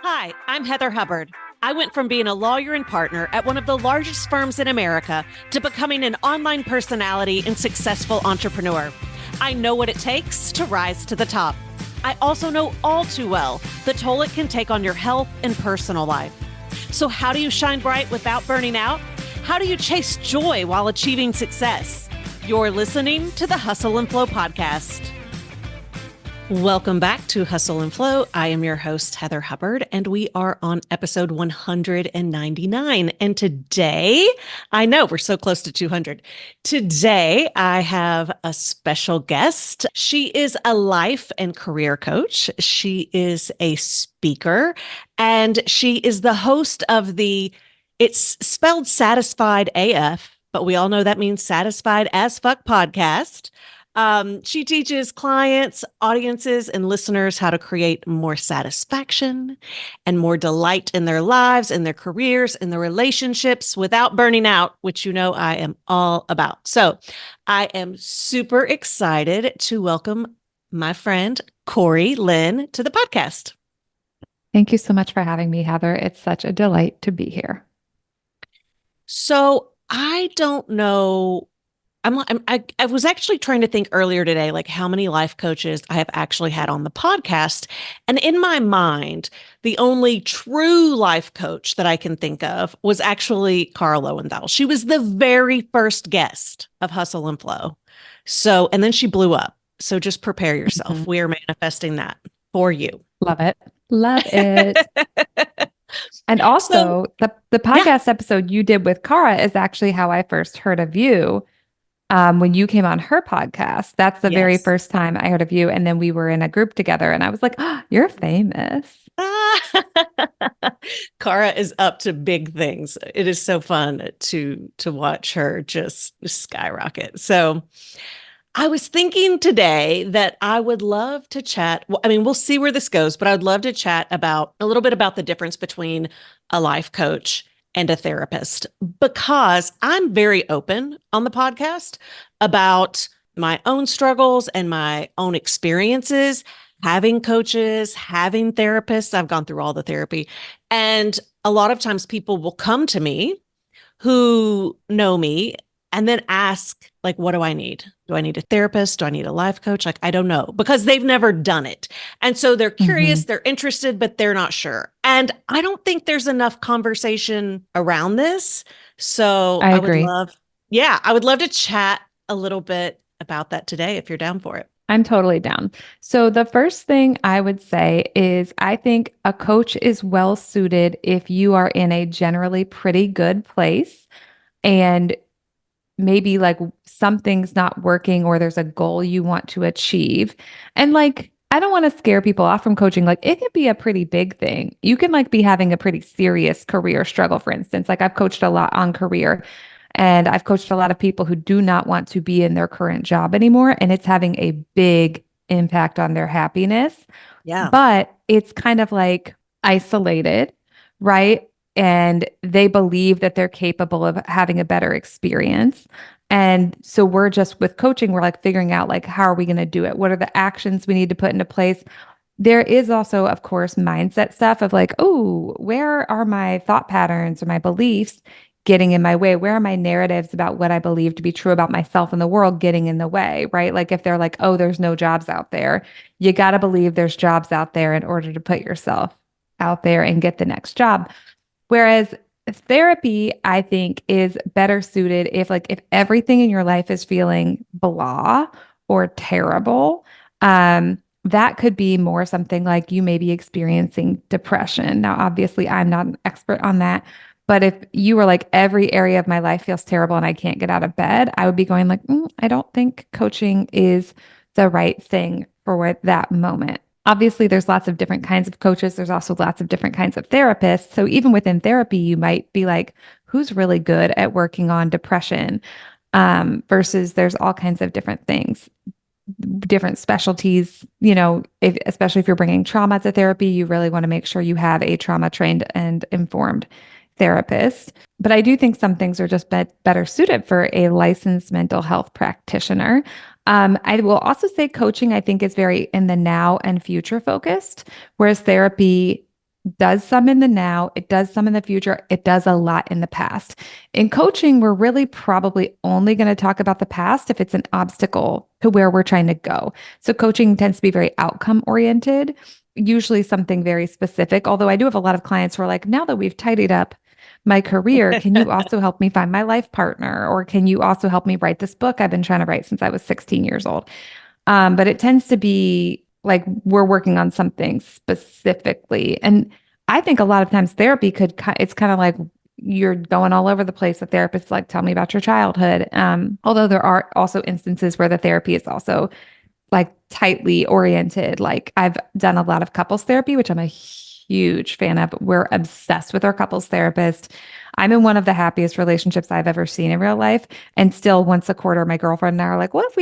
Hi, I'm Heather Hubbard. I went from being a lawyer and partner at one of the largest firms in America to becoming an online personality and successful entrepreneur. I know what it takes to rise to the top. I also know all too well the toll it can take on your health and personal life. So how do you shine bright without burning out? How do you chase joy while achieving success? You're listening to the Hustle and Flow podcast. Welcome back to Hustle and Flow. I am your host, Heather Hubbard, and we are on episode 199. And today, I know we're so close to 200. Today, I have a special guest. She is a life and career coach. She is a speaker, and she is the host of it's spelled Satisfied AF, but we all know that means Satisfied as Fuck podcast. She teaches clients, audiences, and listeners how to create more satisfaction and more delight in their lives, in their careers, in their relationships without burning out, which you know I am all about. So I am super excited to welcome my friend, Kori Linn, to the podcast. Thank you so much for having me, Heather. It's such a delight to be here. So I don't know. I was actually trying to think earlier today, like how many life coaches I have actually had on the podcast. And in my mind, the only true life coach that I can think of was actually Kori Linn. She was the very first guest of Hustle and Flow. So, and then she blew up. So just prepare yourself. Mm-hmm. We are manifesting that for you. Love it. Love it. And also the podcast episode you did with Kara is actually how I first heard of you. When you came on her podcast, that's the very first time I heard of you. And then we were in a group together and I was like, oh, you're famous. Kara is up to big things. It is so fun to watch her just skyrocket. So I was thinking today that I would love to chat. I mean, we'll see where this goes, but I would love to chat about a little bit about the difference between a life coach and a therapist, because I'm very open on the podcast about my own struggles and my own experiences, having coaches, having therapists. I've gone through all the therapy. And a lot of times people will come to me who know me and then ask, like, what do I need? Do I need a therapist? Do I need a life coach? Like, I don't know, because they've never done it. And so they're curious, they're interested, but they're not sure. And I don't think there's enough conversation around this. So I agree. I would love to chat a little bit about that today, if you're down for it. I'm totally down. So the first thing I would say is I think a coach is well suited if you are in a generally pretty good place and maybe like something's not working or there's a goal you want to achieve. And like, I don't want to scare people off from coaching. Like it could be a pretty big thing. You can like be having a pretty serious career struggle, for instance. Like I've coached a lot on career and I've coached a lot of people who do not want to be in their current job anymore. And it's having a big impact on their happiness. Yeah. But it's kind of like isolated, right? And they believe that they're capable of having a better experience. And so we're just with coaching, we're like figuring out like, how are we going to do it? What are the actions we need to put into place? There is also, of course, mindset stuff of like, oh, where are my thought patterns or my beliefs getting in my way? Where are my narratives about what I believe to be true about myself and the world getting in the way, right? Like if they're like, oh, there's no jobs out there, you got to believe there's jobs out there in order to put yourself out there and get the next job. Whereas therapy, I think, is better suited if everything in your life is feeling blah or terrible. That could be more something like you may be experiencing depression. Now, obviously, I'm not an expert on that. But if you were like, every area of my life feels terrible and I can't get out of bed, I would be going like, I don't think coaching is the right thing for that moment. Obviously, there's lots of different kinds of coaches. There's also lots of different kinds of therapists. So even within therapy, you might be like, who's really good at working on depression? Versus there's all kinds of different things, different specialties, especially if you're bringing trauma to therapy, you really want to make sure you have a trauma trained and informed therapist. But I do think some things are just better suited for a licensed mental health practitioner. I will also say coaching, I think, is very in the now and future focused, whereas therapy does some in the now, it does some in the future, it does a lot in the past. In coaching, we're really probably only going to talk about the past if it's an obstacle to where we're trying to go. So coaching tends to be very outcome oriented, usually something very specific. Although I do have a lot of clients who are like, now that we've tidied up my career, can you also help me find my life partner? Or can you also help me write this book I've been trying to write since I was 16 years old? But it tends to be like we're working on something specifically. And I think a lot of times therapy it's kind of like you're going all over the place. The therapist's like, tell me about your childhood. Although there are also instances where the therapy is also like tightly oriented. Like I've done a lot of couples therapy, which I'm a huge fan of. We're obsessed with our couples therapist. I'm in one of the happiest relationships I've ever seen in real life. And still once a quarter, my girlfriend and I are like, what if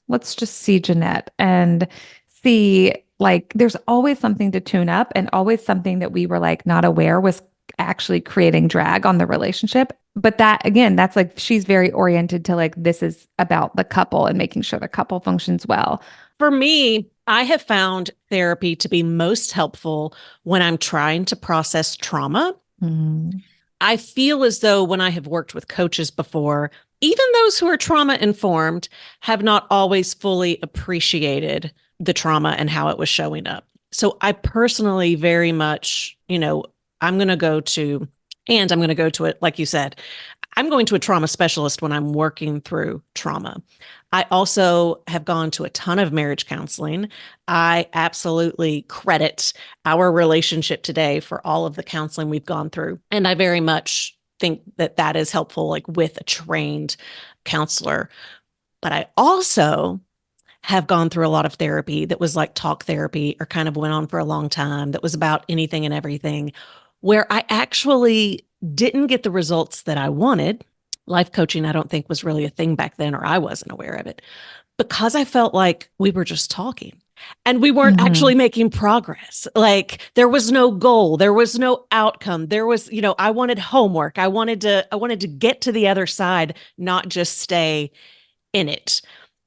let's just see Jeanette and see like there's always something to tune up and always something that we were like not aware was actually creating drag on the relationship. But that again, that's like she's very oriented to like this is about the couple and making sure the couple functions well. For me, I have found therapy to be most helpful when I'm trying to process trauma. Mm. I feel as though when I have worked with coaches before, even those who are trauma informed have not always fully appreciated the trauma and how it was showing up. So I personally very much, I'm going to go to, and I'm going to go to it, like you said, I'm going to a trauma specialist when I'm working through trauma. I also have gone to a ton of marriage counseling. I absolutely credit our relationship today for all of the counseling we've gone through. And I very much think that that is helpful, like with a trained counselor. But I also have gone through a lot of therapy that was like talk therapy or kind of went on for a long time that was about anything and everything, where I actually didn't get the results that I wanted. Life coaching, I don't think was really a thing back then, or I wasn't aware of it because I felt like we were just talking and we weren't Mhm. actually making progress. Like there was no goal, there was no outcome. There was, I wanted homework. I wanted to get to the other side, not just stay in it.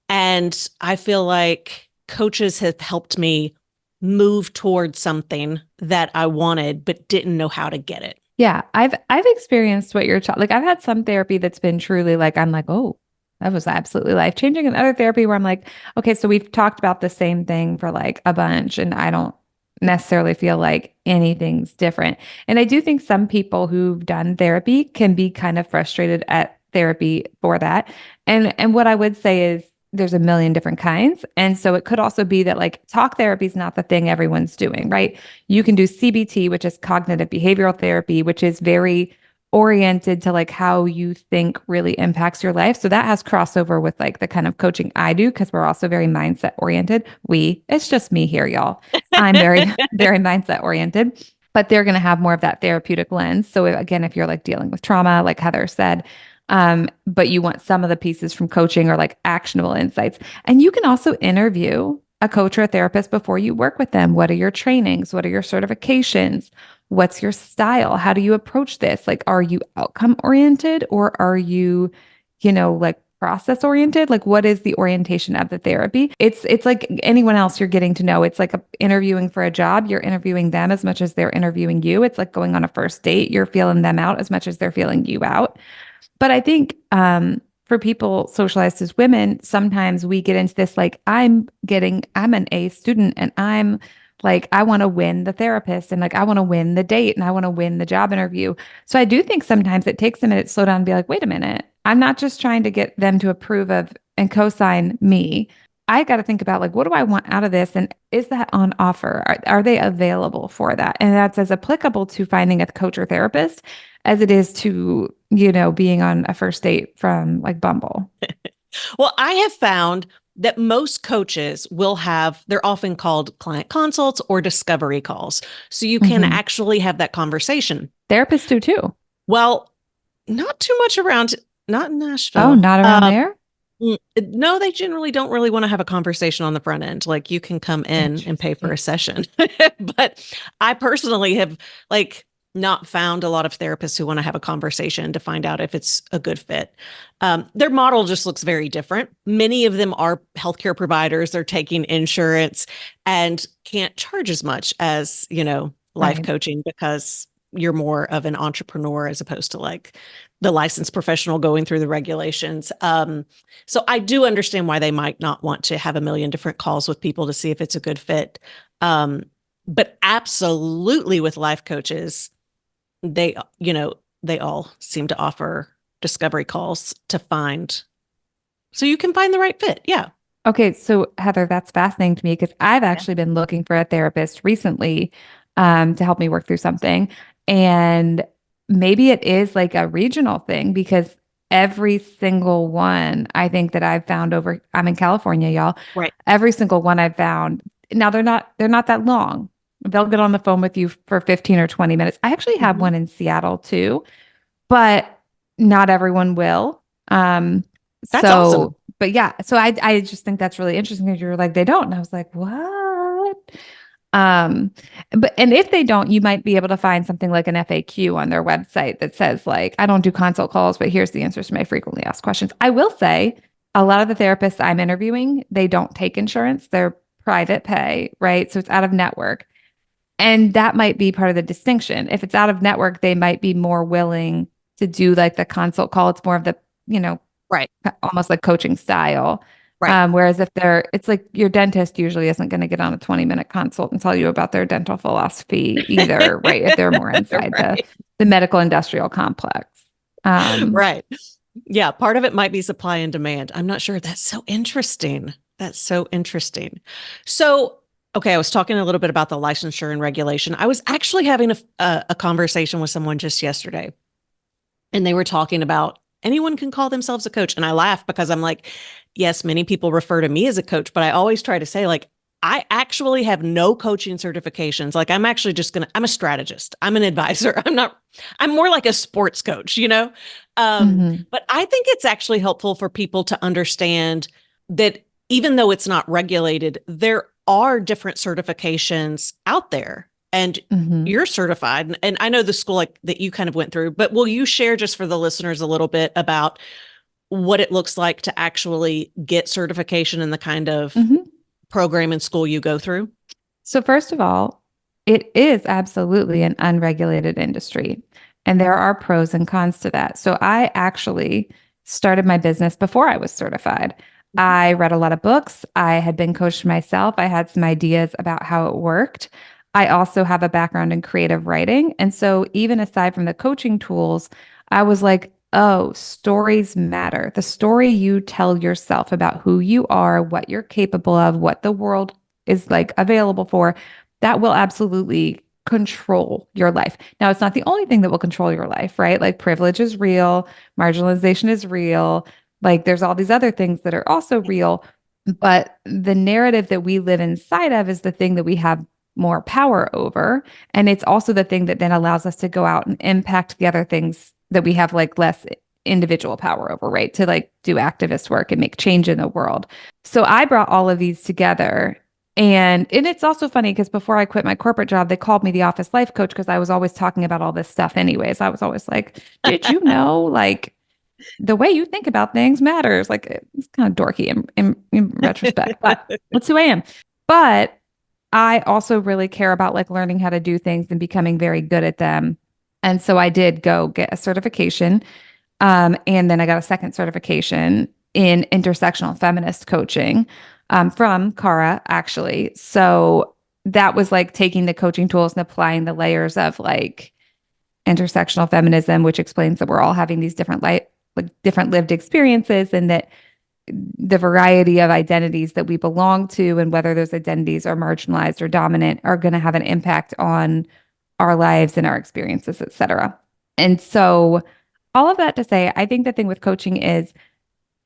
And I feel like coaches have helped me move towards something that I wanted, but didn't know how to get it. Yeah, I've experienced what you're talking. Like I've had some therapy that's been truly like I'm like, oh, that was absolutely life changing, and other therapy where I'm like, okay, so we've talked about the same thing for like a bunch, and I don't necessarily feel like anything's different. And I do think some people who've done therapy can be kind of frustrated at therapy for that. And what I would say is there's a million different kinds. And so it could also be that like talk therapy is not the thing everyone's doing, right? You can do CBT, which is cognitive behavioral therapy, which is very oriented to like how you think really impacts your life. So that has crossover with like the kind of coaching I do because we're also very mindset oriented. It's just me here, y'all. I'm very, very mindset oriented, but they're going to have more of that therapeutic lens. So again, if you're like dealing with trauma, like Heather said, but you want some of the pieces from coaching or like actionable insights. And you can also interview a coach or a therapist before you work with them. What are your trainings? What are your certifications? What's your style? How do you approach this? Like, are you outcome oriented or are you, like process oriented? Like, what is the orientation of the therapy? It's like anyone else you're getting to know. It's like interviewing for a job. You're interviewing them as much as they're interviewing you. It's like going on a first date. You're feeling them out as much as they're feeling you out. But I think for people socialized as women, sometimes we get into this like, I'm an A student and I'm like, I want to win the therapist and like, I want to win the date and I want to win the job interview. So I do think sometimes it takes a minute to slow down and be like, wait a minute, I'm not just trying to get them to approve of and co-sign me. I got to think about like, what do I want out of this? And is that on offer? Are they available for that? And that's as applicable to finding a coach or therapist as it is to, being on a first date from like Bumble. Well, I have found that most coaches will have, they're often called client consults or discovery calls. So you can Hmm. actually have that conversation. Therapists do too. Well, not too much around, not in Oh, Nashville. not around there? No, they generally don't really want to have a conversation on the front end. Like you can come in and pay for a Interesting. session. But I personally have like not found a lot of therapists who want to have a conversation to find out if it's a good fit. Their model just looks very different. Many of them are healthcare providers. They're taking insurance and can't charge as much as, life Right. coaching because you're more of an entrepreneur as opposed to like the licensed professional going through the regulations. So I do understand why they might not want to have a million different calls with people to see if it's a good fit. Um, but absolutely with life coaches, they they all seem to offer discovery calls to find so you can find the right fit. Yeah. Okay, so Heather, that's fascinating to me because I've Yeah. actually been looking for a therapist recently to help me work through something. And maybe it is like a regional thing because every single one I think that I've found over, I'm in California, y'all. Right. Every single one I've found, now they're not that long. They'll get on the phone with you for 15 or 20 minutes. I actually have Mhm. one in Seattle too, but not everyone will. Um, That's awesome. but yeah, so I just think that's really interesting because you're like, they don't. And I was like, what? Um, but and if they don't, you might be able to find something like an FAQ on their website that says, like, I don't do consult calls, but here's the answers to my frequently asked questions. I will say a lot of the therapists I'm interviewing, they don't take insurance, they're private pay, right? So it's out of network. And that might be part of the distinction. If it's out of network, they might be more willing to do like the consult call. It's more of the, Right. almost like coaching style. Right. Whereas if it's like your dentist usually isn't going to get on a 20-minute consult and tell you about their dental philosophy either, right? If they're more inside Right. the medical industrial complex. Um, Right. Yeah, part of it might be supply and demand. I'm not sure. That's so interesting. That's so interesting. So, okay, I was talking a little bit about the licensure and regulation. I was actually having a conversation with someone just yesterday, and they were talking about anyone can call themselves a coach. And I laugh because I'm like, yes, many people refer to me as a coach, but I always try to say, like, I actually have no coaching certifications. Like, I'm actually just I'm a strategist. I'm an advisor. I'm more like a sports coach, you know? mhm, But I think it's actually helpful for people to understand that even though it's not regulated, there are different certifications out there. And mhm. you're certified. And I know the school like that you kind of went through, but will you share just for the listeners a little bit about what it looks like to actually get certification in the kind of Mhm. program and school you go through? So, first of all, it is absolutely an unregulated industry, and there are pros and cons to that. So, I actually started my business before I was certified. I read a lot of books. I had been coached myself. I had some ideas about how it worked. I also have a background in creative writing. And so, even aside from the coaching tools, I was like, oh, stories matter. The story you tell yourself about who you are, what you're capable of, what the world is like available for, that will absolutely control your life. Now, it's not the only thing that will control your life, right? Like privilege is real, marginalization is real. Like there's all these other things that are also real, but the narrative that we live inside of is the thing that we have more power over. And it's also the thing that then allows us to go out and impact the other things that we have like less individual power over, right? To like do activist work and make change in the world. So I brought all of these together. And it's also funny because before I quit my corporate job, they called me the office life coach because I was always talking about all this stuff anyways. I was always like, did you know like the way you think about things matters? Like it's kind of dorky in retrospect, but that's who I am. But I also really care about like learning how to do things and becoming very good at them. And so I did go get a certification. And then I got a second certification in intersectional feminist coaching from Cara, actually. So that was like taking the coaching tools and applying the layers of like intersectional feminism, which explains that we're all having these different like different lived experiences and that the variety of identities that we belong to and whether those identities are marginalized or dominant are going to have an impact on our lives and our experiences, et cetera. And so all of that to say, I think the thing with coaching is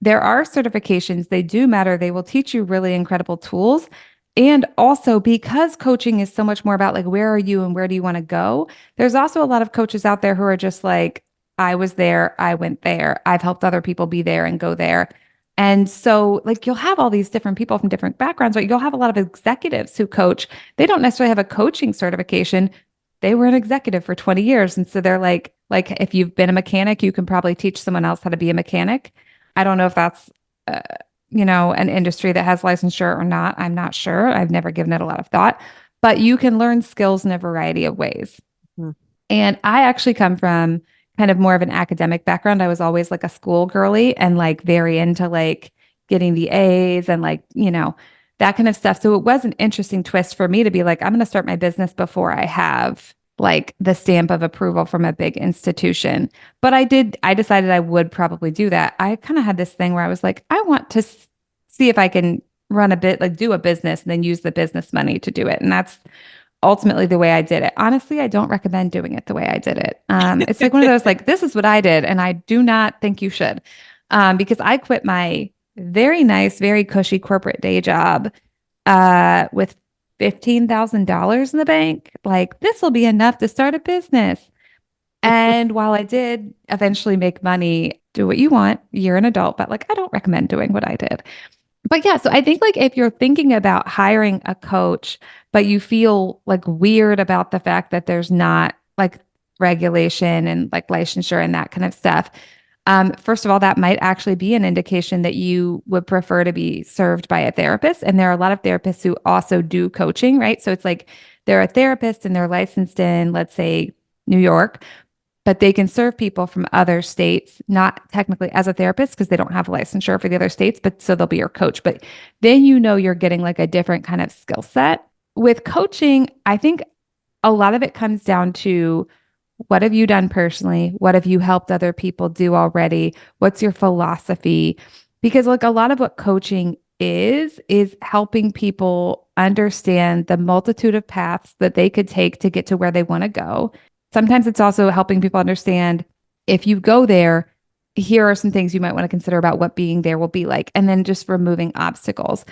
there are certifications, they do matter. They will teach you really incredible tools. And also, because coaching is so much more about like, where are you and where do you want to go? There's also a lot of coaches out there who are just like, I was there, I went there, I've helped other people be there and go there. And so, like, you'll have all these different people from different backgrounds, but you'll have a lot of executives who coach. They don't necessarily have a coaching certification, they were an executive for 20 years. And so they're like if you've been a mechanic, you can probably teach someone else how to be a mechanic. I don't know if that's, uh, an industry that has licensure or not. I'm not sure. I've never given it a lot of thought, but you can learn skills in a variety of ways. Mhm. And I actually come from kind of more of an academic background. I was always like a school girly and like very into like getting the A's and like, that kind of stuff. So it was an interesting twist for me to be like, I'm going to start my business before I have like the stamp of approval from a big institution. But I decided I would probably do that. I kind of had this thing where I was like, I want to see if I can run a bit, like do a business and then use the business money to do it. And that's ultimately the way I did it. Honestly, I don't recommend doing it the way I did it. It's like one of those like this is what I did, and I do not think you should, because I quit my very nice, very cushy corporate day job with $15,000 in the bank. Like this will be enough to start a business. And while I did eventually make money, do what you want, you're an adult, but like I don't recommend doing what I did. But yeah, so I think like if you're thinking about hiring a coach, but you feel like weird about the fact that there's not like regulation and like licensure and that kind of stuff, first of all, that might actually be an indication that you would prefer to be served by a therapist. And there are a lot of therapists who also do coaching, right? So it's like they're a therapist and they're licensed in, let's say, New York, but they can serve people from other states, not technically as a therapist because they don't have a licensure for the other states, but so they'll be your coach. But then you're getting like a different kind of skill set. With coaching, I think a lot of it comes down to what have you done personally? What have you helped other people do already? What's your philosophy? Because like a lot of what coaching is helping people understand the multitude of paths that they could take to get to where they want to go. Sometimes it's also helping people understand if you go there, here are some things you might want to consider about what being there will be like, and then just removing obstacles.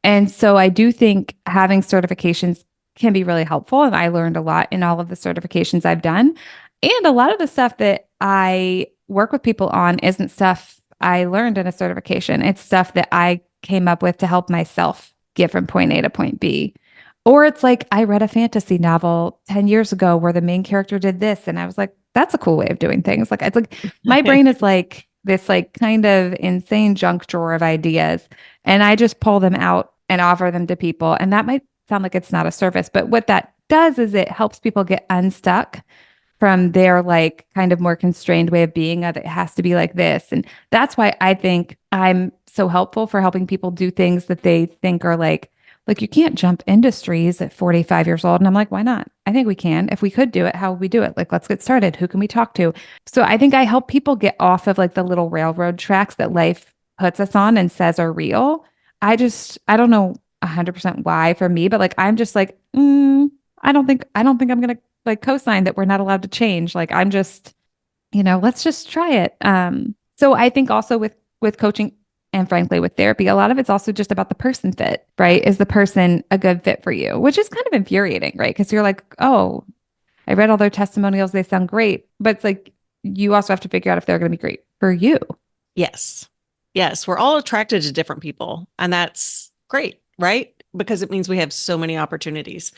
And so I do think having certifications can be really helpful. And I learned a lot in all of the certifications I've done. And a lot of the stuff that I work with people on isn't stuff I learned in a certification. It's stuff that I came up with to help myself get from point A to point B. Or it's like I read a fantasy novel 10 years ago where the main character did this. And I was like, that's a cool way of doing things. Like it's like my brain is like this like kind of insane junk drawer of ideas. And I just pull them out and offer them to people. And that might sound like it's not a service, but what that does is it helps people get unstuck from their like kind of more constrained way of being of it has to be like this. And that's why I think I'm so helpful for helping people do things that they think are like you can't jump industries at 45 years old. And I'm like, why not? I think we can. If we could do it, how would we do it? Like, let's get started. Who can we talk to? So I think I help people get off of like the little railroad tracks that life puts us on and says are real. I don't know 100% why for me, but like, I'm just like, I don't think I'm going to like co-sign that we're not allowed to change. Like, I'm just, let's just try it. So I think also with coaching, and frankly, with therapy, a lot of it's also just about the person fit, right? Is the person a good fit for you? Which is kind of infuriating, right? Because you're like, oh, I read all their testimonials. They sound great. But it's like, you also have to figure out if they're going to be great for you. Yes. Yes. We're all attracted to different people, and that's great, right? Because it means we have so many opportunities.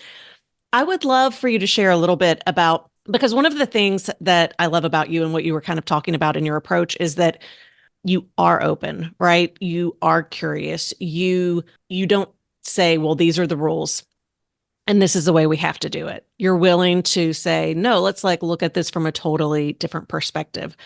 I would love for you to share a little bit about, because one of the things that I love about you and what you were kind of talking about in your approach is that you are open, right? You are curious. You don't say, well, these are the rules and this is the way we have to do it. You're willing to say, no, let's like look at this from a totally different perspective.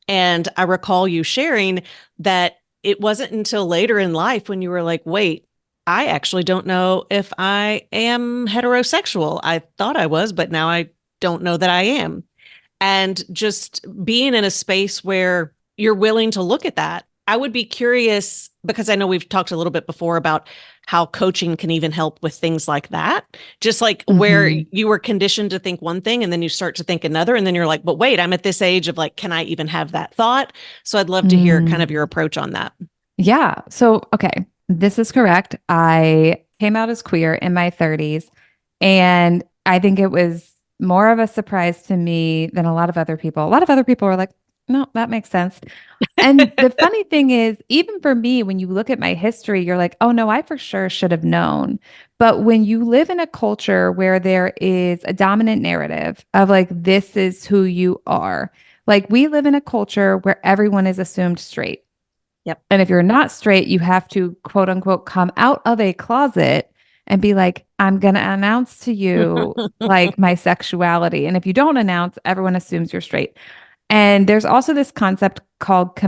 And I recall you sharing that it wasn't until later in life when you were like, wait, I actually don't know if I am heterosexual. I thought I was, but now I don't know that I am. And just being in a space where you're willing to look at that. I would be curious because I know we've talked a little bit before about how coaching can even help with things like that. Just like where you were conditioned to think one thing and then you start to think another. And then you're like, but wait, I'm at this age of like, can I even have that thought? So I'd love to hear kind of your approach on that. Yeah. So, okay, this is correct. I came out as queer in my 30s, and I think it was more of a surprise to me than a lot of other people. A lot of other people were like, No, that makes sense. And the funny thing is, even for me, when you look at my history, you're like, oh no, I for sure should have known. But when you live in a culture where there is a dominant narrative of like, this is who you are, like we live in a culture where everyone is assumed straight. Yep. And if you're not straight, you have to quote unquote come out of a closet and be like, I'm going to announce to you like my sexuality. And if you don't announce, everyone assumes you're straight. And there's also this concept called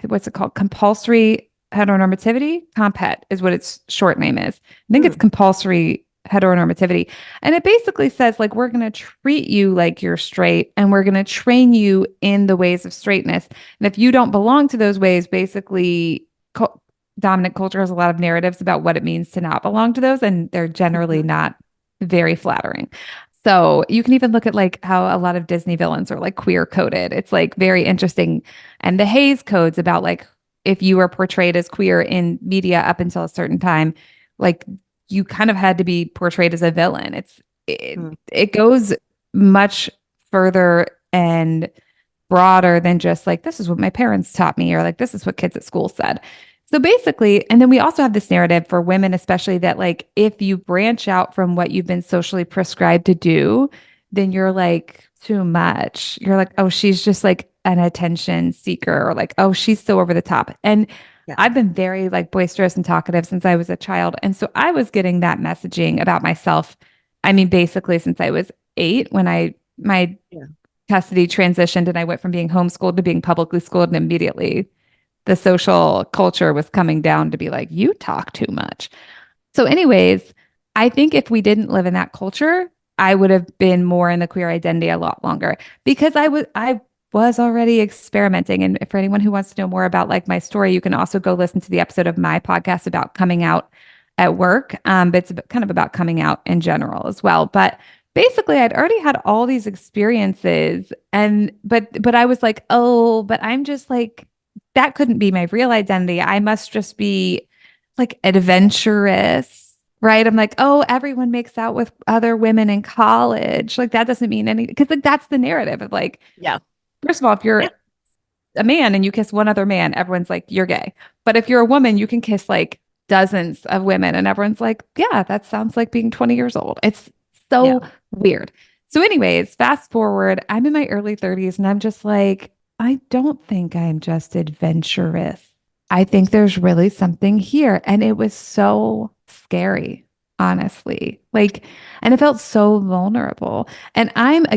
what's it called? Compulsory heteronormativity. Compet is what its short name is. I think it's Hmm. compulsory heteronormativity. And it basically says like we're going to treat you like you're straight and we're going to train you in the ways of straightness. And if you don't belong to those ways, basically dominant culture has a lot of narratives about what it means to not belong to those, and they're generally Mhm. not very flattering. So you can even look at like how a lot of Disney villains are like queer coded. It's like very interesting. And the Hays codes about like if you were portrayed as queer in media up until a certain time, like you kind of had to be portrayed as a villain. Hmm. It goes much further and broader than just like this is what my parents taught me or like this is what kids at school said. So basically, and then we also have this narrative for women, especially that like if you branch out from what you've been socially prescribed to do, then you're like too much. You're like, oh, she's just like an attention seeker, or like, oh, she's so over the top. And Yeah. I've been very like boisterous and talkative since I was a child. And so I was getting that messaging about myself. I mean, basically since I was 8 when my Yeah. custody transitioned and I went from being homeschooled to being publicly schooled, and immediately the social culture was coming down to be like, you talk too much. So, anyways, I think if we didn't live in that culture, I would have been more in the queer identity a lot longer because I was already experimenting. And for anyone who wants to know more about like my story, you can also go listen to the episode of my podcast about coming out at work. But it's kind of about coming out in general as well. But basically, I'd already had all these experiences, and but I was like, oh, but I'm just like that couldn't be my real identity. I must just be like adventurous, right? I'm like, oh, everyone makes out with other women in college. Like that doesn't mean anything because like that's the narrative of like, Yeah. first of all, if Yeah. you're a man and you kiss one other man, everyone's like, you're gay. But if you're a woman, you can kiss like dozens of women and everyone's like, yeah, that sounds like being 20 years old. It's Yeah. so weird. So, anyways, fast forward, I'm in my early 30s and I'm just like, I don't think I'm just adventurous. I think there's really something here. And it was so scary, honestly. Like, and it felt so vulnerable. And I'm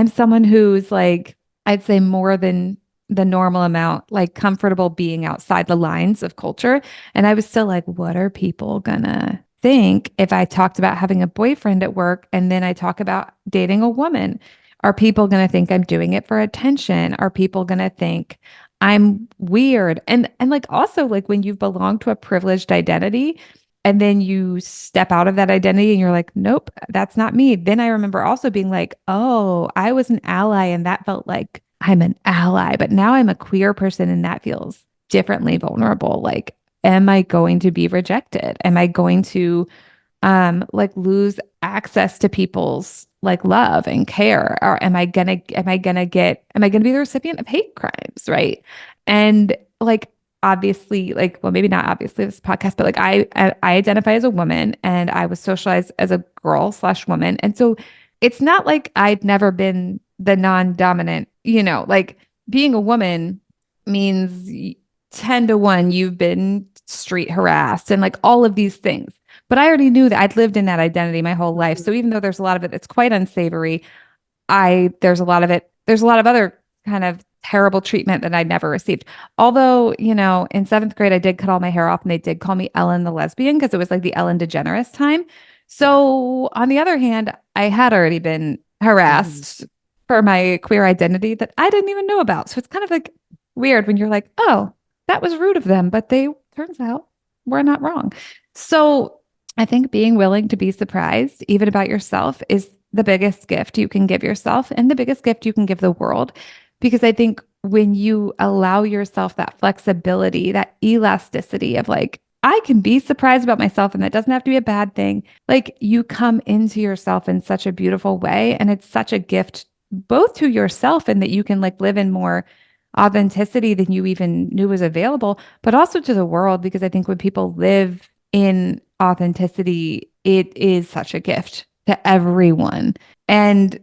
someone who's like, I'd say more than the normal amount, like comfortable being outside the lines of culture. And I was still like, what are people gonna think if I talked about having a boyfriend at work and then I talk about dating a woman? Are people gonna think I'm doing it for attention? Are people gonna think I'm weird? And like also like when you belong to a privileged identity and then you step out of that identity and you're like, nope, that's not me. Then I remember also being like, oh, I was an ally and that felt like I'm an ally, but now I'm a queer person and that feels differently vulnerable. Like, am I going to be rejected? Am I going to like lose access to people's like love and care? Or am I gonna be the recipient of hate crimes? Right. And like obviously, like, well, maybe not obviously this podcast, but like I identify as a woman and I was socialized as a girl slash woman. And so it's not like I'd never been the non-dominant, like being a woman means 10 to 1 you've been street harassed and like all of these things. But I already knew that I'd lived in that identity my whole life. Mhm. So even though there's a lot of it that's quite unsavory, there's a lot of other kind of terrible treatment that I never received. Although, in 7th grade, I did cut all my hair off and they did call me Ellen the lesbian because it was like the Ellen DeGeneres time. Yeah. So on the other hand, I had already been Mhm. harassed for my queer identity that I didn't even know about. So it's kind of like weird when you're like, oh, that was rude of them, but they turns out we're not wrong. So I think being willing to be surprised, even about yourself, is the biggest gift you can give yourself and the biggest gift you can give the world. Because I think when you allow yourself that flexibility, that elasticity of like, I can be surprised about myself and that doesn't have to be a bad thing. Like you come into yourself in such a beautiful way. And it's such a gift both to yourself and that you can like live in more. authenticity than you even knew was available, but also to the world, because I think when people live in authenticity, it is such a gift to everyone. And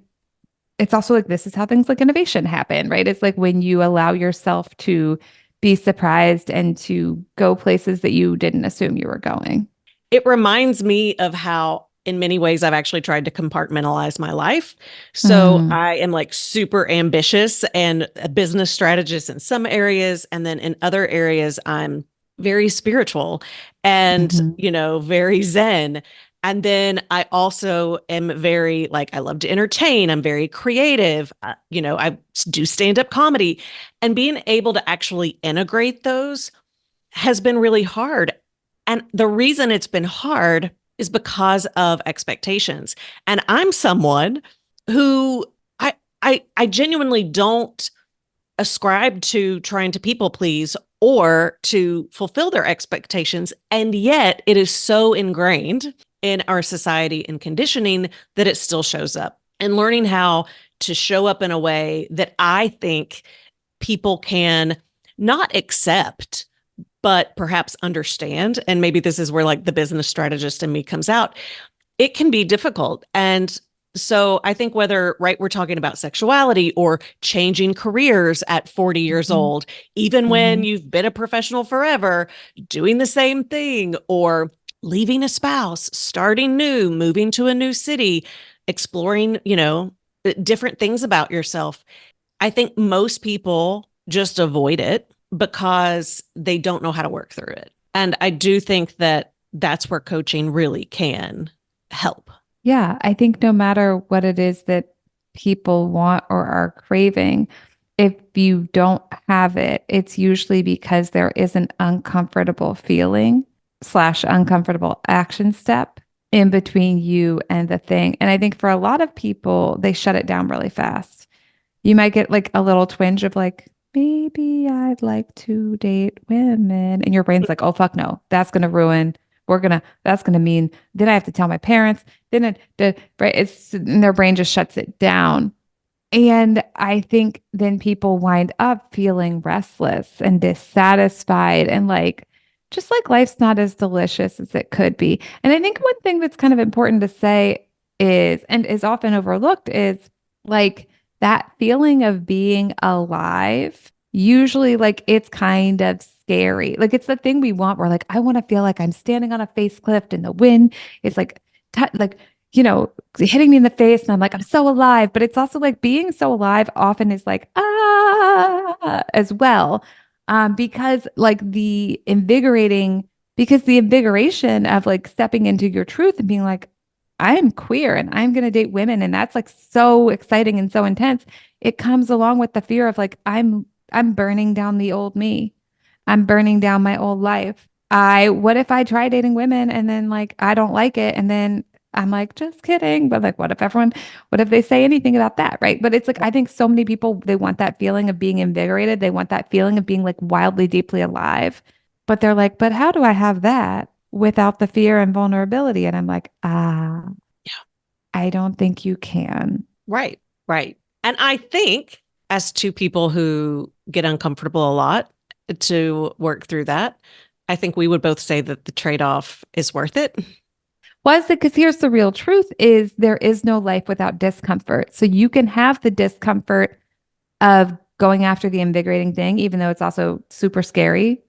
it's also like this is how things like innovation happen, right? It's like when you allow yourself to be surprised and to go places that you didn't assume you were going. It reminds me of how, in many ways, I've actually tried to compartmentalize my life. So Mm, I am like super ambitious and a business strategist in some areas. And then in other areas, I'm very spiritual and, mhm. very Zen. And then I also am very like, I love to entertain. I'm very creative. I do stand up comedy, and being able to actually integrate those has been really hard. And the reason it's been hard is because of expectations. And I'm someone who I genuinely don't ascribe to trying to people please or to fulfill their expectations. And yet it is so ingrained in our society and conditioning that it still shows up. And learning how to show up in a way that I think people can not accept, but perhaps understand. And maybe this is where like the business strategist in me comes out. It can be difficult. And so I think whether, right, we're talking about sexuality or changing careers at 40 years Mhm. old, even when Mhm. you've been a professional forever, doing the same thing, or leaving a spouse, starting new, moving to a new city, exploring, different things about yourself. I think most people just avoid it because they don't know how to work through it. And I do think that that's where coaching really can help. Yeah, I think no matter what it is that people want or are craving, if you don't have it, it's usually because there is an uncomfortable feeling slash uncomfortable action step in between you and the thing. And I think for a lot of people, they shut it down really fast. You might get like a little twinge of like, maybe I'd like to date women. And your brain's like, oh, fuck no. That's going to ruin. That's going to mean then I have to tell my parents. Right. And their brain just shuts it down. And I think then people wind up feeling restless and dissatisfied and like, just like life's not as delicious as it could be. And I think one thing that's kind of important to say is, and is often overlooked, is like that feeling of being alive. Usually, like it's kind of scary. Like it's the thing we want. We're like, I want to feel like I'm standing on a face cliff and the wind is like, like, you know, hitting me in the face and I'm like, I'm so alive. But it's also like being so alive often is like, as well. Because like because the invigoration of like stepping into your truth and being like, I'm queer and I'm going to date women. And that's like so exciting and so intense. It comes along with the fear of like, I'm burning down the old me. I'm burning down my old life. What if I try dating women and then like I don't like it and then I'm like, just kidding. But like, what if they say anything about that? Right. But it's like, I think so many people, they want that feeling of being invigorated. They want that feeling of being like wildly, deeply alive. But they're like, but how do I have that without the fear and vulnerability? And I'm like, I don't think you can. Right, right. And I think, as two people who get uncomfortable a lot to work through that, I think we would both say that the trade off is worth it. Was it? Because here's the real truth is there is no life without discomfort. So you can have the discomfort of going after the invigorating thing, even though it's also super scary.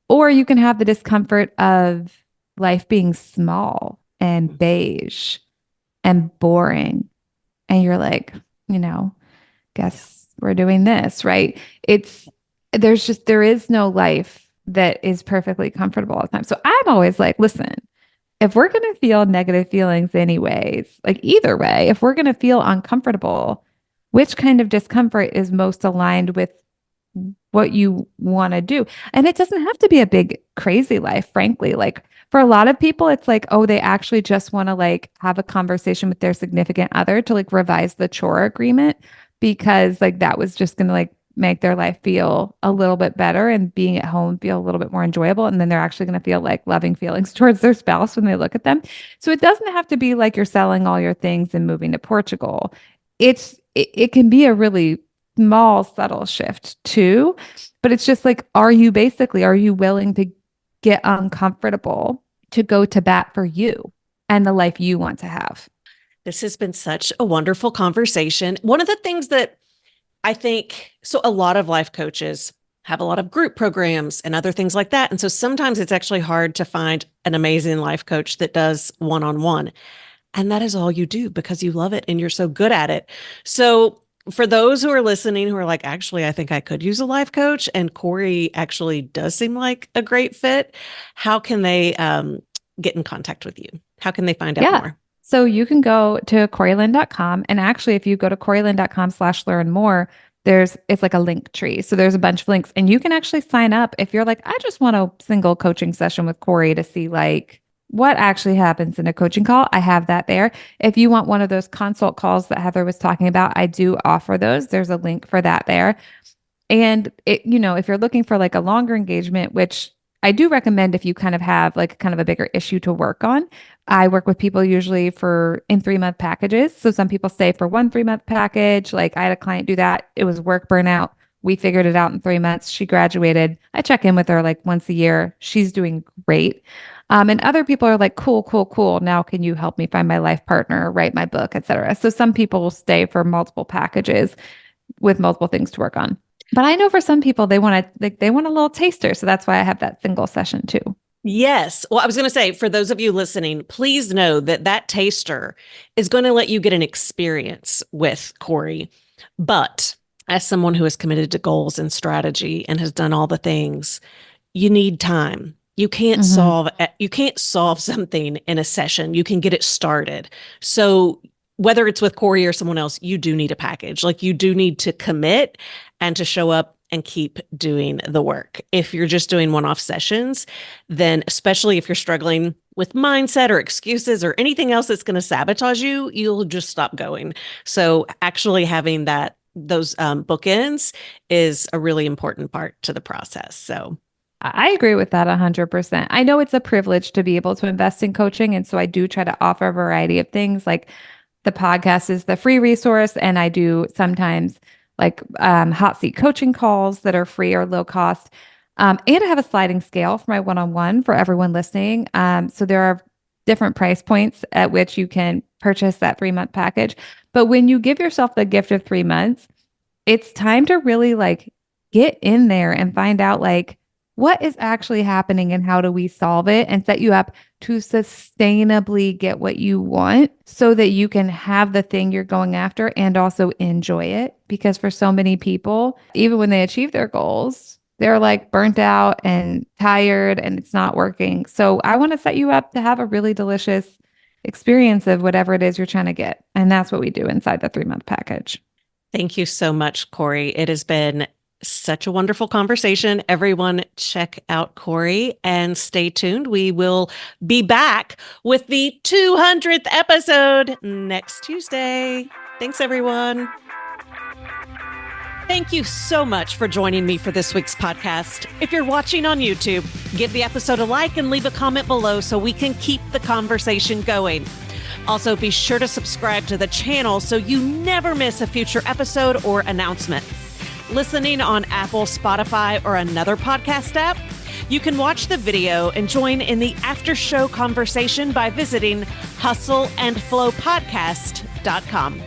Or you can have the discomfort of life being small and beige and boring. And you're like, you know, guess we're doing this, right? It's there is no life that is perfectly comfortable all the time. So I'm always like, listen, if we're going to feel negative feelings anyways, like either way, if we're going to feel uncomfortable, which kind of discomfort is most aligned with what you want to do? And it doesn't have to be a big, crazy life, frankly. Like for a lot of people, it's like, oh, they actually just want to like have a conversation with their significant other to like revise the chore agreement because like that was just going to like make their life feel a little bit better and being at home feel a little bit more enjoyable. And then they're actually going to feel like loving feelings towards their spouse when they look at them. So it doesn't have to be like you're selling all your things and moving to Portugal. It can be a really small, subtle shift too. But it's just like, are you willing to get uncomfortable to go to bat for you and the life you want to have? This has been such a wonderful conversation. One of the things that I think, so a lot of life coaches have a lot of group programs and other things like that. And so sometimes it's actually hard to find an amazing life coach that does one-on-one. And that is all you do because you love it and you're so good at it. So for those who are listening, who are like, actually, I think I could use a life coach, and Kori actually does seem like a great fit, how can they get in contact with you? How can they find out more? So you can go to KoriLinn.com. And actually, if you go to KoriLinn.com/learn more, it's like a link tree. So there's a bunch of links, and you can actually sign up if you're like, I just want a single coaching session with Kori to see like what actually happens in a coaching call. I have that there. If you want one of those consult calls that Heather was talking about, I do offer those. There's a link for that there. And if you're looking for like a longer engagement, which I do recommend if you kind of have like kind of a bigger issue to work on. I work with people usually in 3-month packages. So some people stay for 1 3-month package. Like I had a client do that. It was work burnout. We figured it out in 3 months. She graduated. I check in with her like once a year. She's doing great. And other people are like, cool, cool, cool. Now can you help me find my life partner, write my book, etc. So some people will stay for multiple packages with multiple things to work on. But I know for some people they want a little taster. So that's why I have that single session too. Yes. Well, I was going to say, for those of you listening, please know that taster is going to let you get an experience with Kori. But as someone who is committed to goals and strategy and has done all the things, you need time. You can't solve something in a session. You can get it started. So whether it's with Kori or someone else, you do need a package. Like you do need to commit and to show up and keep doing the work. If you're just doing one-off sessions, then especially if you're struggling with mindset or excuses or anything else that's going to sabotage you, you'll just stop going. So actually having those bookends is a really important part to the process. So I agree with that 100%. I know it's a privilege to be able to invest in coaching. And so I do try to offer a variety of things. Like the podcast is the free resource. And I do sometimes like hot seat coaching calls that are free or low cost. And I have a sliding scale for my one-on-one for everyone listening. So there are different price points at which you can purchase that 3-month package. But when you give yourself the gift of 3 months, it's time to really like get in there and find out like what is actually happening and how do we solve it and set you up to sustainably get what you want so that you can have the thing you're going after and also enjoy it. Because for so many people, even when they achieve their goals, they're like burnt out and tired and it's not working. So I want to set you up to have a really delicious experience of whatever it is you're trying to get. And that's what we do inside the 3-month package. Thank you so much, Kori. It has been such a wonderful conversation. Everyone check out Kori and stay tuned. We will be back with the 200th episode next Tuesday. Thanks, everyone. Thank you so much for joining me for this week's podcast. If you're watching on YouTube, give the episode a like and leave a comment below so we can keep the conversation going. Also, be sure to subscribe to the channel so you never miss a future episode or announcement. Listening on Apple, Spotify, or another podcast app, you can watch the video and join in the after show conversation by visiting hustleandflowpodcast.com.